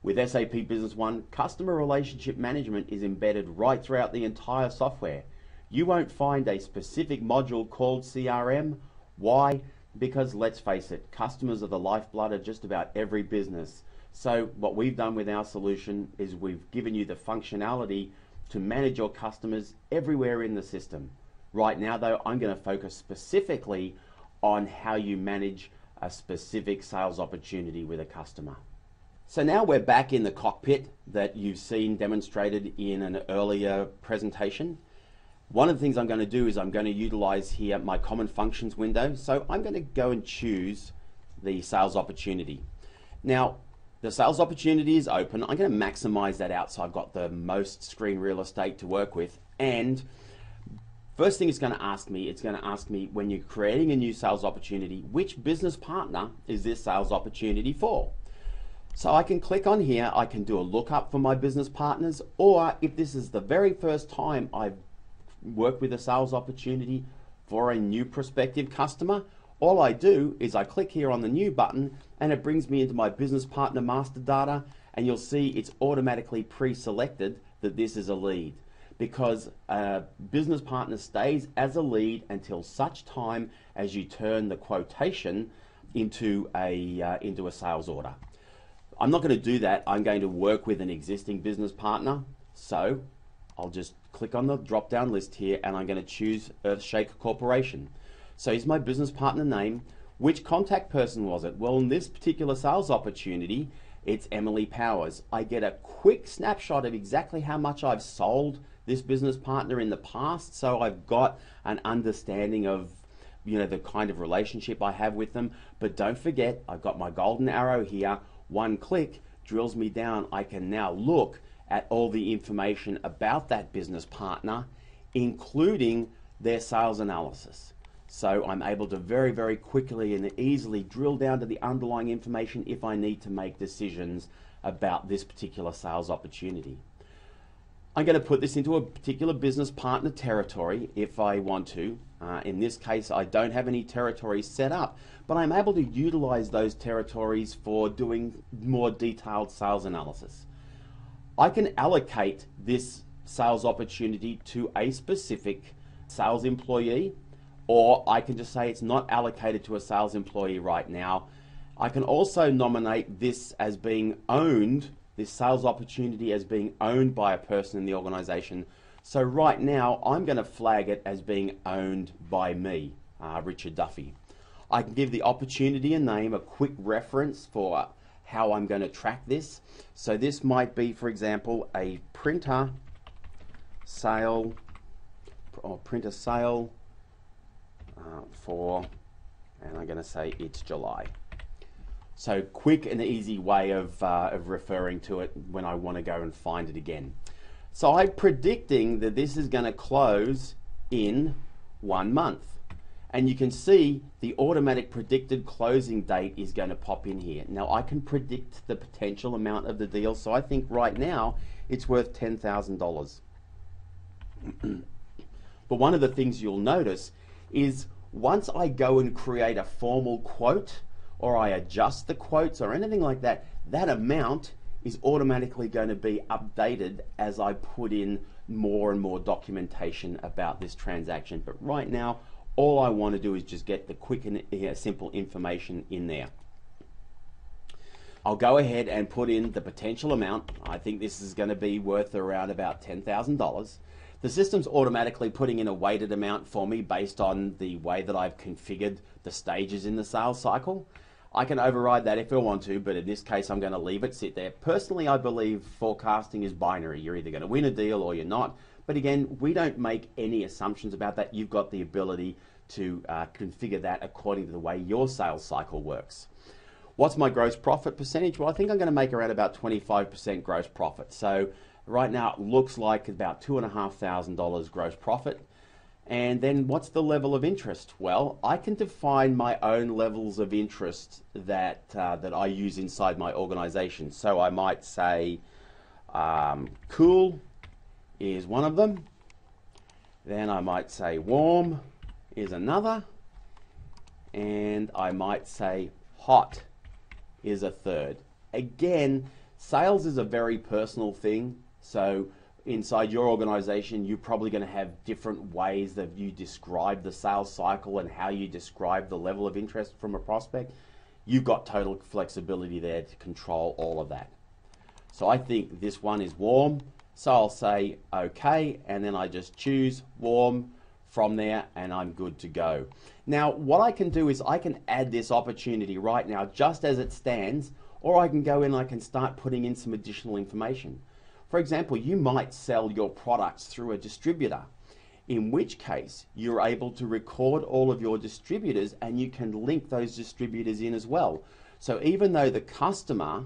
With SAP Business One, customer relationship management is embedded right throughout the entire software. You won't find a specific module called CRM. Why? Because let's face it, customers are the lifeblood of just about every business. So what we've done with our solution is we've given you the functionality to manage your customers everywhere in the system. Right now though, I'm going to focus specifically on how you manage a specific sales opportunity with a customer. So now we're back in the cockpit that you've seen demonstrated in an earlier presentation. One of the things I'm going to do is I'm going to utilize here my common functions window. So I'm going to go and choose the sales opportunity. Now, the sales opportunity is open. I'm going to maximize that out so I've got the most screen real estate to work with. And first thing it's going to ask me when you're creating a new sales opportunity, which business partner is this sales opportunity for? So I can click on here, I can do a lookup for my business partners, or if this is the very first time I've worked with a sales opportunity for a new prospective customer, all I do is I click here on the new button and it brings me into my business partner master data, and you'll see it's automatically pre-selected that this is a lead, because a business partner stays as a lead until such time as you turn the quotation into a sales order. I'm not going to do that. I'm going to work with an existing business partner. So I'll just click on the drop down list here and I'm going to choose Earthshake Corporation. So here's my business partner name. Which contact person was it? Well, in this particular sales opportunity, it's Emily Powers. I get a quick snapshot of exactly how much I've sold this business partner in the past. So I've got an understanding of the kind of relationship I have with them. But don't forget, I've got my golden arrow here. One click drills me down. I can now look at all the information about that business partner, including their sales analysis. So I'm able to very, very quickly and easily drill down to the underlying information if I need to make decisions about this particular sales opportunity. I'm going to put this into a particular business partner territory if I want to. In this case, I don't have any territories set up, but I'm able to utilize those territories for doing more detailed sales analysis. I can allocate this sales opportunity to a specific sales employee, or I can just say it's not allocated to a sales employee right now. I can also nominate this as being owned, this sales opportunity as being owned by a person in the organization. So right now, I'm going to flag it as being owned by me, Richard Duffy. I can give the opportunity a name, a quick reference for how I'm going to track this. So this might be, for example, a printer sale for, and I'm going to say it's July. So quick and easy way of referring to it when I want to go and find it again. So I'm predicting that this is going to close in 1 month. And you can see the automatic predicted closing date is going to pop in here. Now I can predict the potential amount of the deal. So I think right now it's worth $10,000. But one of the things you'll notice is once I go and create a formal quote, or I adjust the quotes or anything like that, that amount is automatically going to be updated as I put in more and more documentation about this transaction. But right now, all I want to do is just get the quick and simple information in there. I'll go ahead and put in the potential amount. I think this is going to be worth around about $10,000. The system's automatically putting in a weighted amount for me based on the way that I've configured the stages in the sales cycle. I can override that if I want to, but in this case I'm going to leave it sit there. Personally, I believe forecasting is binary. You're either going to win a deal or you're not. But again, we don't make any assumptions about that. You've got the ability to configure that according to the way your sales cycle works. What's my gross profit percentage? Well, I think I'm going to make around about 25% gross profit. So right now it looks like about $2,500 gross profit. And then what's the level of interest? Well, I can define my own levels of interest that I use inside my organization. So I might say cool is one of them. Then I might say warm is another. And I might say hot is a third. Again, Sales is a very personal thing, so inside your organization, you're probably going to have different ways that you describe the sales cycle and how you describe the level of interest from a prospect. You've got total flexibility there to control all of that. So I think this one is warm, so I'll say okay, and then I just choose warm from there, and I'm good to go. Now, what I can do is I can add this opportunity right now just as it stands, or I can go in and I can start putting in some additional information. For example, you might sell your products through a distributor, in which case you're able to record all of your distributors and you can link those distributors in as well. So even though the customer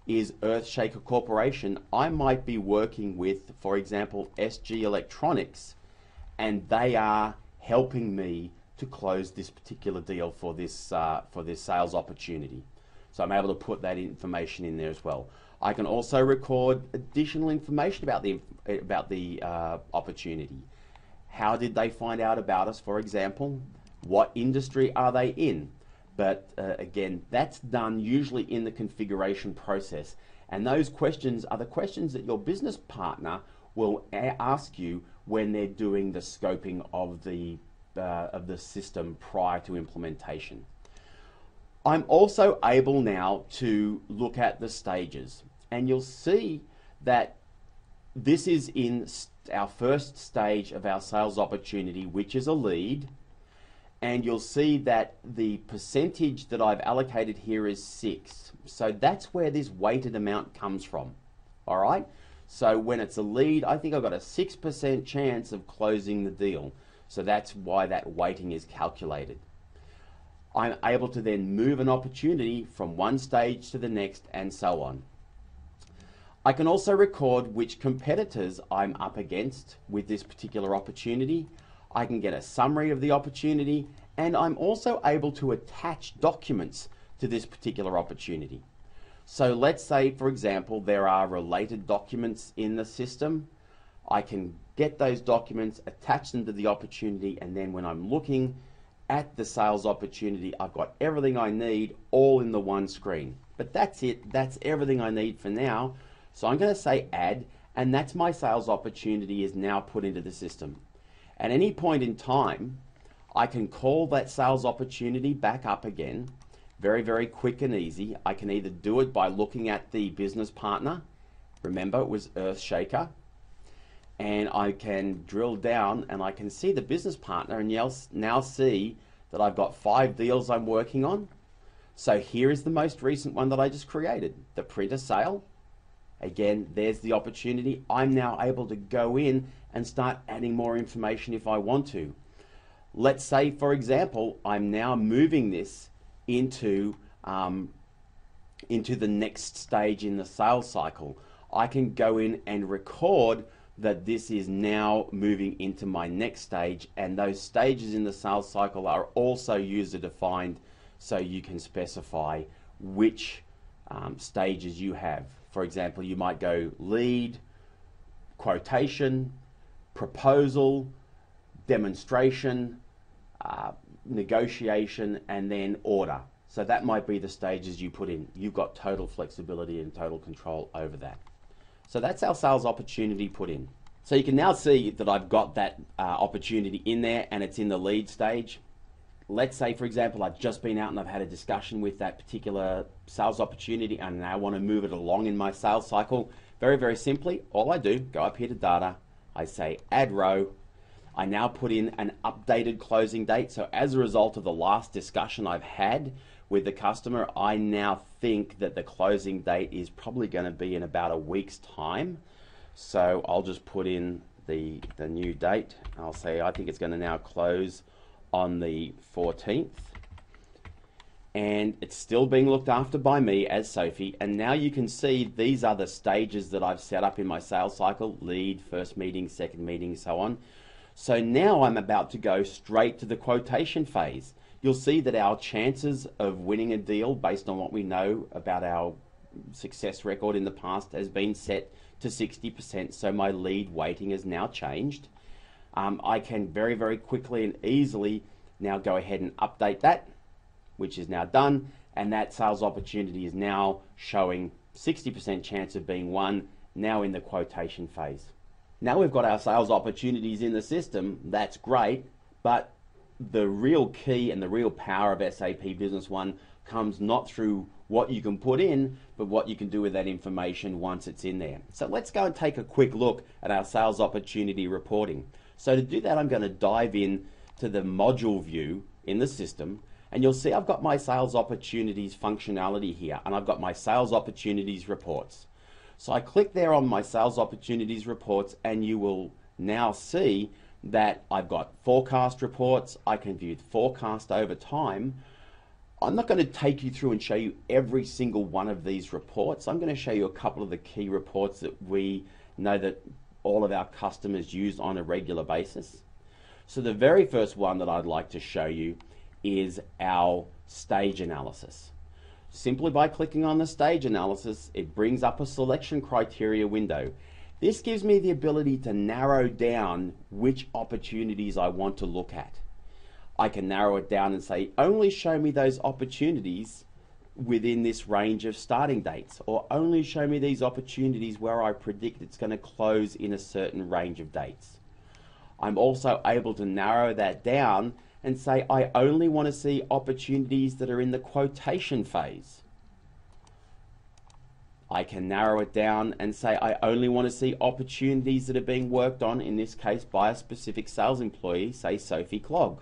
is Earthshaker Corporation, I might be working with, for example, SG Electronics, and they are helping me to close this particular deal for this sales opportunity. So I'm able to put that information in there as well. I can also record additional information about the opportunity. How did they find out about us, for example? What industry are they in? But again, that's done usually in the configuration process. And those questions are the questions that your business partner will ask you when they're doing the scoping of the system prior to implementation. I'm also able now to look at the stages, and you'll see that this is in our first stage of our sales opportunity, which is a lead, and you'll see that the percentage that I've allocated here is 6. So that's where this weighted amount comes from. All right, so when it's a lead, I think I've got a 6% chance of closing the deal. So that's why that weighting is calculated. I'm able to then move an opportunity from one stage to the next and so on. I can also record which competitors I'm up against with this particular opportunity. I can get a summary of the opportunity, and I'm also able to attach documents to this particular opportunity. So let's say, for example, there are related documents in the system. I can get those documents, attach them to the opportunity, and then when I'm looking at the sales opportunity, I've got everything I need all in the one screen. But that's it, that's everything I need for now. So I'm going to say add, and that's my sales opportunity is now put into the system. At any point in time, I can call that sales opportunity back up again, very, very quick and easy. I can either do it by looking at the business partner. Remember, it was Earthshaker. And I can drill down and I can see the business partner and now see that I've got 5 deals I'm working on. So here is the most recent one that I just created, the printer sale. Again, there's the opportunity. I'm now able to go in and start adding more information if I want to. Let's say, for example, I'm now moving this into the next stage in the sales cycle. I can go in and record that this is now moving into my next stage, and those stages in the sales cycle are also user defined, so you can specify which stages you have. For example, you might go lead, quotation, proposal, demonstration, negotiation, and then order. So that might be the stages you put in. You've got total flexibility and total control over that. So that's our sales opportunity put in. So you can now see that I've got that opportunity in there and it's in the lead stage. Let's say, for example, I've just been out and I've had a discussion with that particular sales opportunity and now I want to move it along in my sales cycle. Very, very simply, all I do, go up here to data, I say add row. I now put in an updated closing date. So as a result of the last discussion I've had with the customer, I now think that the closing date is probably going to be in about a week's time. So I'll just put in the new date. I'll say I think it's going to now close on the 14th. And it's still being looked after by me as Sophie. And now you can see these are the stages that I've set up in my sales cycle: lead, first meeting, second meeting, so on. So now I'm about to go straight to the quotation phase. You'll see that our chances of winning a deal based on what we know about our success record in the past has been set to 60%. So my lead weighting has now changed. I can very, very quickly and easily now go ahead and update that, which is now done. And that sales opportunity is now showing 60% chance of being won, now in the quotation phase. Now we've got our sales opportunities in the system, that's great, but the real key and the real power of SAP Business One comes not through what you can put in, but what you can do with that information once it's in there. So let's go and take a quick look at our sales opportunity reporting. So to do that, I'm going to dive in to the module view in the system, and you'll see I've got my sales opportunities functionality here, and I've got my sales opportunities reports. So I click there on my sales opportunities reports, and you will now see that I've got forecast reports. I can view forecast over time. I'm not going to take you through and show you every single one of these reports. I'm going to show you a couple of the key reports that we know that all of our customers use on a regular basis. So the very first one that I'd like to show you is our stage analysis. Simply by clicking on the stage analysis, it brings up a selection criteria window. This gives me the ability to narrow down which opportunities I want to look at. I can narrow it down and say, only show me those opportunities within this range of starting dates, or only show me these opportunities where I predict it's going to close in a certain range of dates. I'm also able to narrow that down and say, I only want to see opportunities that are in the quotation phase. I can narrow it down and say, I only want to see opportunities that are being worked on, in this case by a specific sales employee, say Sophie Clogg.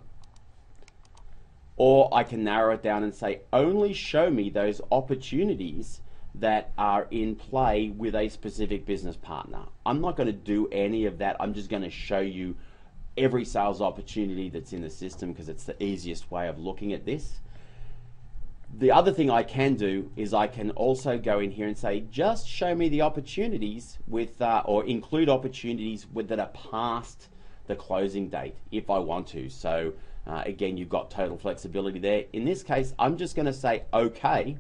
Or I can narrow it down and say, only show me those opportunities that are in play with a specific business partner. I'm not going to do any of that. I'm just going to show you every sales opportunity that's in the system because it's the easiest way of looking at this. The other thing I can do is I can also go in here and say, just show me the opportunities with, or include opportunities with, that are past the closing date if I want to. So again, you've got total flexibility there. In this case, I'm just going to say OK,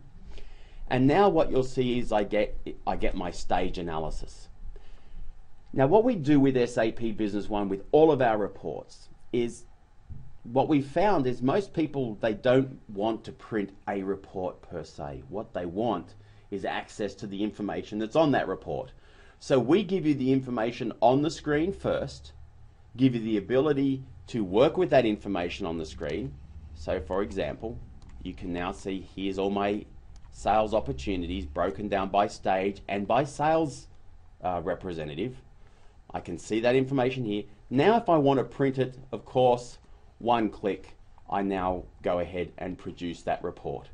and now what you'll see is I get my stage analysis. Now what we do with SAP Business One with all of our reports is, what we found is most people, they don't want to print a report per se. What they want is access to the information that's on that report. So we give you the information on the screen first, give you the ability to work with that information on the screen. So for example, you can now see here's all my sales opportunities broken down by stage and by sales representative. I can see that information here. Now if I want to print it, of course, one click, I now go ahead and produce that report.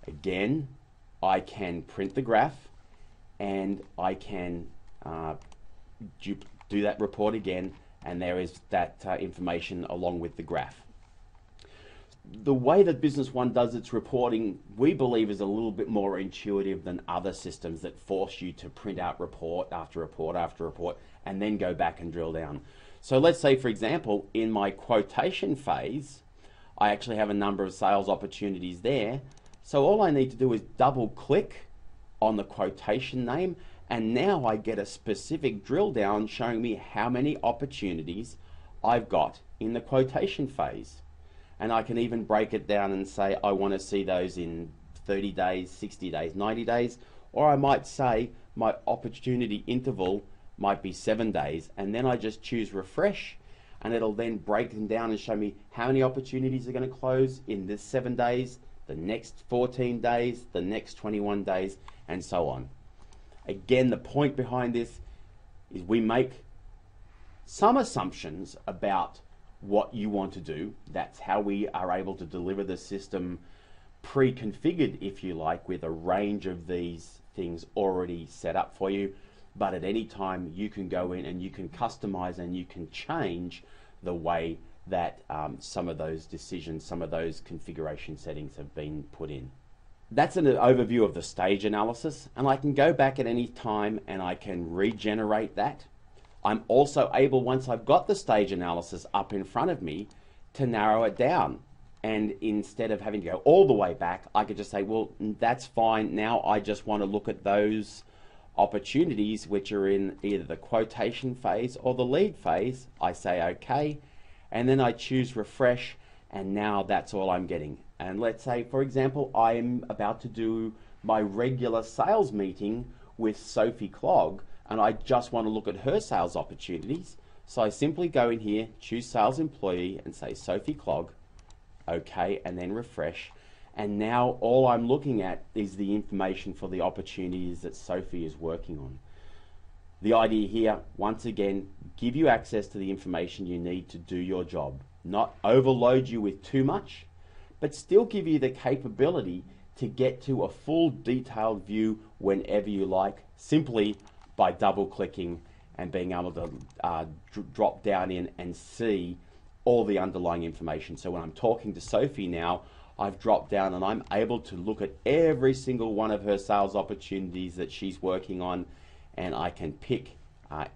Again, I can print the graph and I can do that report again, and there is that information along with the graph. The way that Business One does its reporting, we believe, is a little bit more intuitive than other systems that force you to print out report after report after report and then go back and drill down. So let's say, for example, in my quotation phase, I actually have a number of sales opportunities there. So all I need to do is double click on the quotation name, and now I get a specific drill down showing me how many opportunities I've got in the quotation phase. And I can even break it down and say I want to see those in 30 days, 60 days, 90 days, or I might say my opportunity interval might be 7 days, and then I just choose refresh, and it'll then break them down and show me how many opportunities are going to close in this 7 days, the next 14 days, the next 21 days, and so on. Again, the point behind this is we make some assumptions about what you want to do. That's how we are able to deliver the system pre-configured, if you like, with a range of these things already set up for you. But at any time you can go in and you can customize and you can change the way that some of those decisions, some of those configuration settings have been put in. That's an overview of the stage analysis, and I can go back at any time and I can regenerate that. I'm also able, once I've got the stage analysis up in front of me, to narrow it down. And instead of having to go all the way back, I could just say, well, that's fine. Now I just want to look at those opportunities which are in either the quotation phase or the lead phase. I say okay, and then I choose refresh, and now that's all I'm getting. And let's say, for example, I'm about to do my regular sales meeting with Sophie Clogg and I just want to look at her sales opportunities, so I simply go in here, choose Sales Employee and say Sophie Clogg, OK, and then refresh. And now all I'm looking at is the information for the opportunities that Sophie is working on. The idea here, once again, give you access to the information you need to do your job. Not overload you with too much, but still give you the capability to get to a full detailed view whenever you like, simply by double clicking and being able to drop down in and see all the underlying information. So when I'm talking to Sophie now, I've dropped down and I'm able to look at every single one of her sales opportunities that she's working on, and I can pick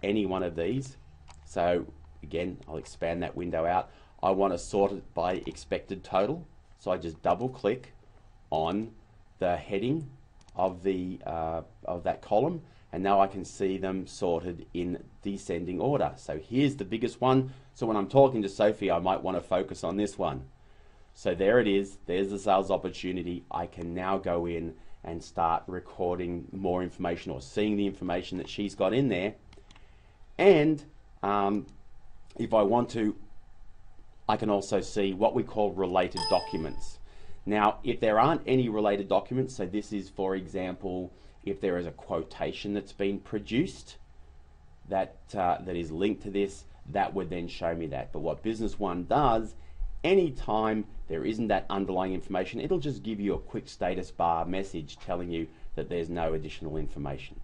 any one of these. So again, I'll expand that window out. I want to sort it by expected total, so I just double click on the heading of that column, and now I can see them sorted in descending order. So here's the biggest one, so when I'm talking to Sophie I might want to focus on this one. So there it is, there's the sales opportunity. I can now go in and start recording more information or seeing the information that she's got in there. And if I want to, I can also see what we call related documents. Now, if there aren't any related documents, so this is, for example, if there is a quotation that's been produced that is linked to this, that would then show me that. But what Business One does, anytime there isn't that underlying information, it'll just give you a quick status bar message telling you that there's no additional information.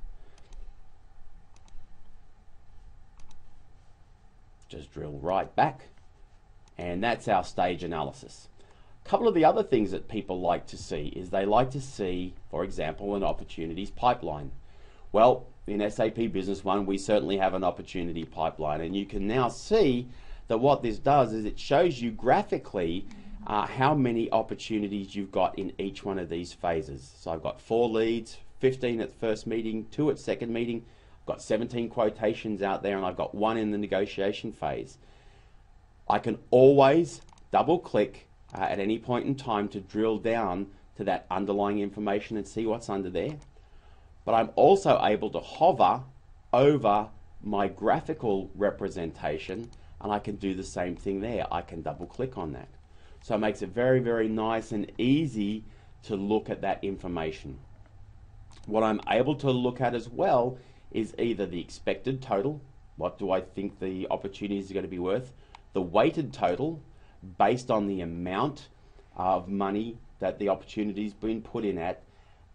Just drill right back, and that's our stage analysis. A couple of the other things that people like to see is they like to see, for example, an opportunities pipeline. Well, in SAP Business One, we certainly have an opportunity pipeline, and you can now see that what this does is it shows you graphically how many opportunities you've got in each one of these phases. So I've got 4 leads, 15 at first meeting, 2 at second meeting, I've got 17 quotations out there, and I've got 1 in the negotiation phase. I can always double click at any point in time to drill down to that underlying information and see what's under there. But I'm also able to hover over my graphical representation, and I can do the same thing there. I can double click on that. So it makes it very, very nice and easy to look at that information. What I'm able to look at as well is either the expected total, what do I think the opportunities are going to be worth, the weighted total based on the amount of money that the opportunity's been put in at,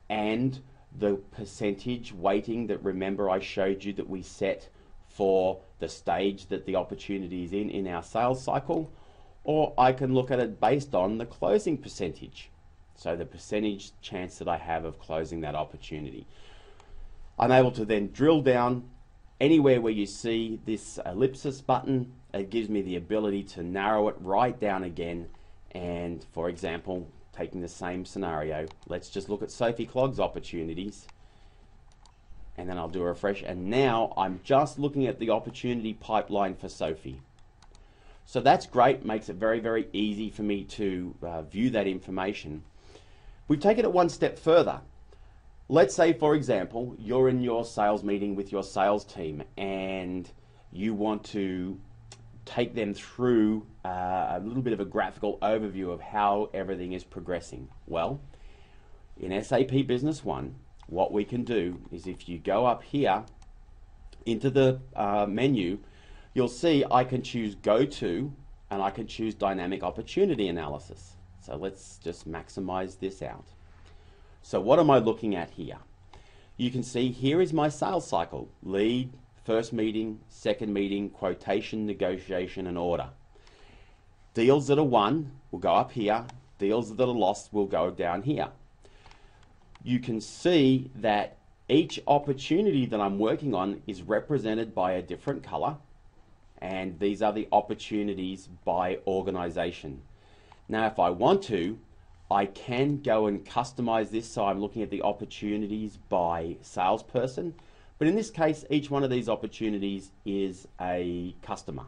and the percentage weighting that, remember, I showed you that we set for the stage that the opportunity is in our sales cycle. Or I can look at it based on the closing percentage, so the percentage chance that I have of closing that opportunity. I'm able to then drill down anywhere where you see this ellipsis button. It gives me the ability to narrow it right down again, and for example, taking the same scenario, let's just look at Sophie Clogg's opportunities, and then I'll do a refresh, and now I'm just looking at the opportunity pipeline for Sophie. So that's great, makes it very, very easy for me to view that information. We've taken it one step further. Let's say, for example, you're in your sales meeting with your sales team and you want to take them through a little bit of a graphical overview of how everything is progressing. Well, in SAP Business One, what we can do is, if you go up here into the menu, you'll see I can choose Go To, and I can choose Dynamic Opportunity Analysis. So let's just maximize this out. So what am I looking at here? You can see here is my sales cycle: lead, first meeting, second meeting, quotation, negotiation, and order. Deals that are won will go up here. Deals that are lost will go down here. You can see that each opportunity that I'm working on is represented by a different color, and these are the opportunities by organization. Now, if I want to, I can go and customize this, so I'm looking at the opportunities by salesperson, but in this case, each one of these opportunities is a customer.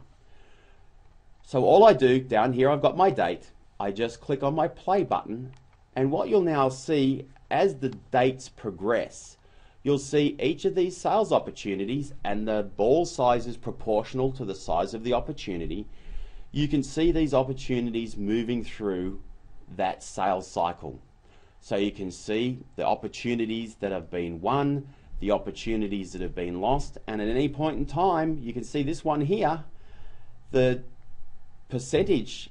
So all I do, down here I've got my date, I just click on my play button, and what you'll now see as the dates progress, you'll see each of these sales opportunities, and the ball size is proportional to the size of the opportunity. You can see these opportunities moving through that sales cycle. So you can see the opportunities that have been won, the opportunities that have been lost, and at any point in time, you can see this one here, the percentage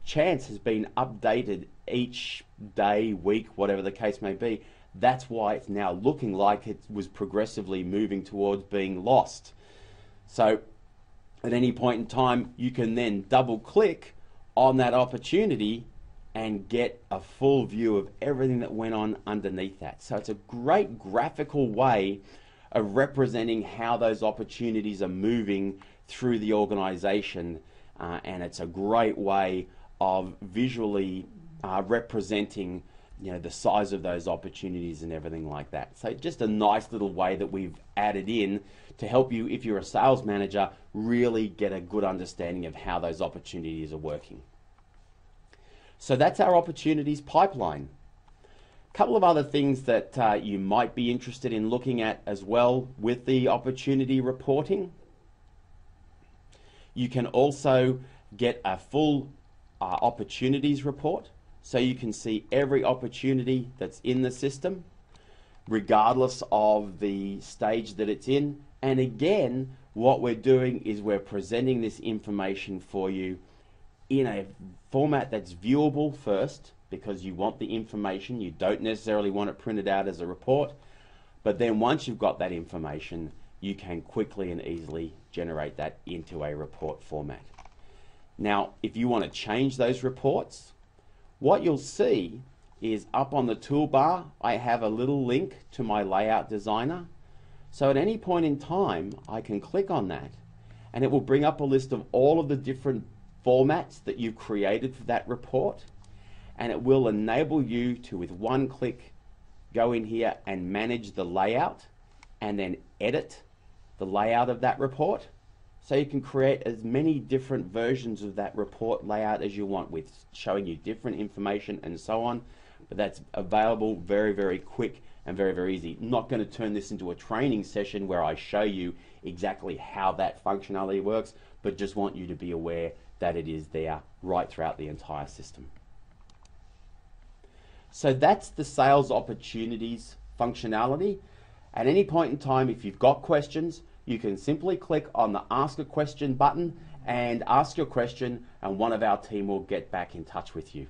chance has been updated each day, week, whatever the case may be. That's why it's now looking like it was progressively moving towards being lost. So at any point in time, you can then double click on that opportunity and get a full view of everything that went on underneath that. So it's a great graphical way of representing how those opportunities are moving through the organization, and it's a great way of visually representing, you know, the size of those opportunities and everything like that. So just a nice little way that we've added in to help you, if you're a sales manager, really get a good understanding of how those opportunities are working. So that's our opportunities pipeline. A couple of other things that you might be interested in looking at as well with the opportunity reporting. You can also get a full opportunities report, so you can see every opportunity that's in the system, regardless of the stage that it's in. And again, what we're doing is we're presenting this information for you in a format that's viewable first, because you want the information. You don't necessarily want it printed out as a report, but then once you've got that information, you can quickly and easily generate that into a report format. Now, if you want to change those reports, what you'll see is up on the toolbar, I have a little link to my layout designer. So at any point in time, I can click on that and it will bring up a list of all of the different formats that you've created for that report, and it will enable you to, with one click, go in here and manage the layout and then edit the layout of that report. So you can create as many different versions of that report layout as you want, with showing you different information and so on. But that's available very, very quick and very, very easy. I'm not going to turn this into a training session where I show you exactly how that functionality works, but just want you to be aware that it is there right throughout the entire system. So that's the sales opportunities functionality. At any point in time, if you've got questions, you can simply click on the Ask a Question button and ask your question, and one of our team will get back in touch with you.